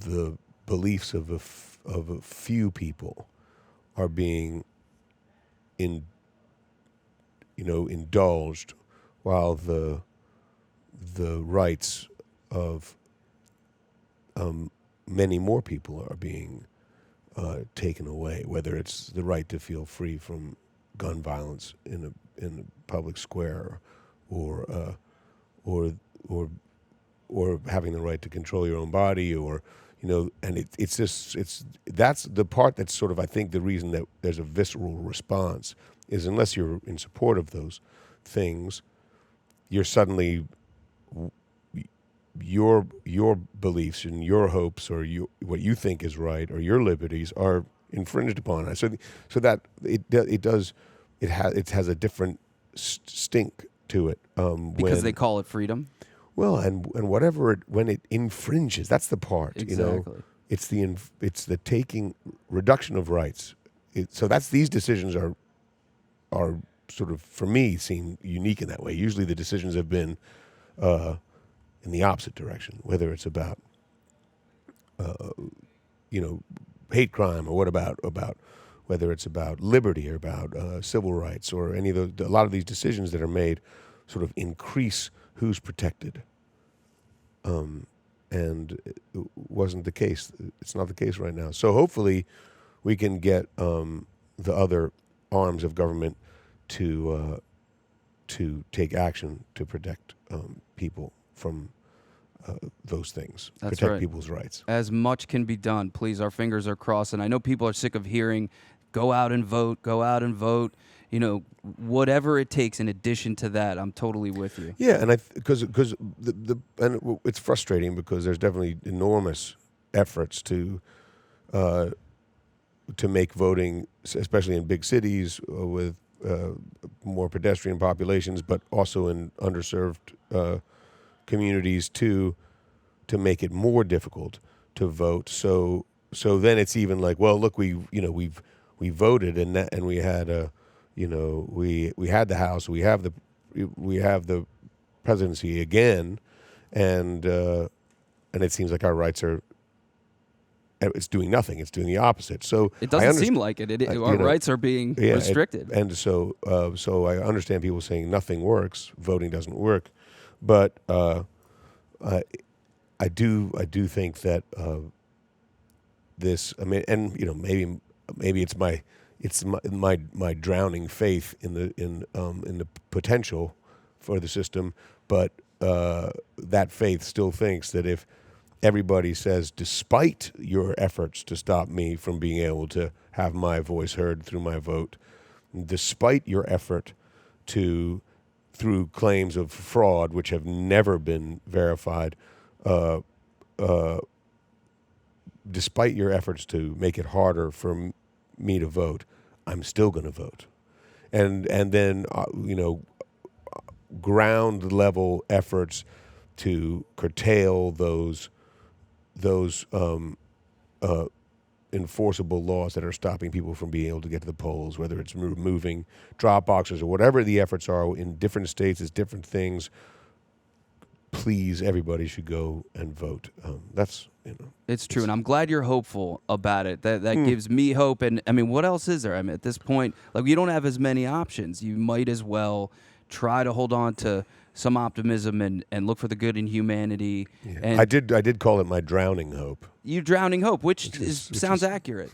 the beliefs of a few people are being indulged, while the rights of many more people are being taken away. Whether it's the right to feel free from gun violence in a public square, or having the right to control your own body, or and that's the part that's sort of, I think, the reason that there's a visceral response is, unless you're in support of those things, you're suddenly your beliefs and your hopes, or what you think is right, or your liberties are infringed upon. So that it has a different stink to it, because they call it freedom. Well, and when it infringes, that's the part. Exactly. It's the reduction of rights. So these decisions are sort of, for me, seem unique in that way. Usually the decisions have been in the opposite direction, whether it's about hate crime, or what about whether it's about liberty, or about civil rights, or any of a lot of these decisions that are made sort of increase who's protected. And it wasn't the case. It's not the case right now. So hopefully we can get the other arms of government to take action to protect people from those things. That's protect right. people's rights. As much can be done. Please, our fingers are crossed. And I know people are sick of hearing, go out and vote, go out and vote. Whatever it takes in addition to that, I'm totally with you. Yeah, and because it's frustrating, because there's definitely enormous efforts to make voting, especially in big cities with more pedestrian populations, but also in underserved communities, to make it more difficult to vote. So then it's even like, well, look, we voted, and we had we had the House, we have the presidency again, and it seems like our rights are. It's doing nothing. It's doing the opposite. So it doesn't seem like it. Our rights are being restricted. And so I understand people saying nothing works, voting doesn't work, but I do think that this. I mean, and maybe it's my drowning faith in the potential for the system, but that faith still thinks that if everybody says, despite your efforts to stop me from being able to have my voice heard through my vote, despite your effort through claims of fraud which have never been verified, despite your efforts to make it harder for me to vote, I'm still going to vote. And then ground level efforts to curtail those enforceable laws that are stopping people from being able to get to the polls, whether it's removing drop boxes or whatever the efforts are in different states, it's different things. Please, everybody should go and vote. It's true, and I'm glad you're hopeful about it. That gives me hope. And I mean, what else is there? I mean, at this point, like, you don't have as many options. You might as well try to hold on to some optimism and look for the good in humanity. Yeah. And I did call it my drowning hope. You drowning hope, which sounds accurate.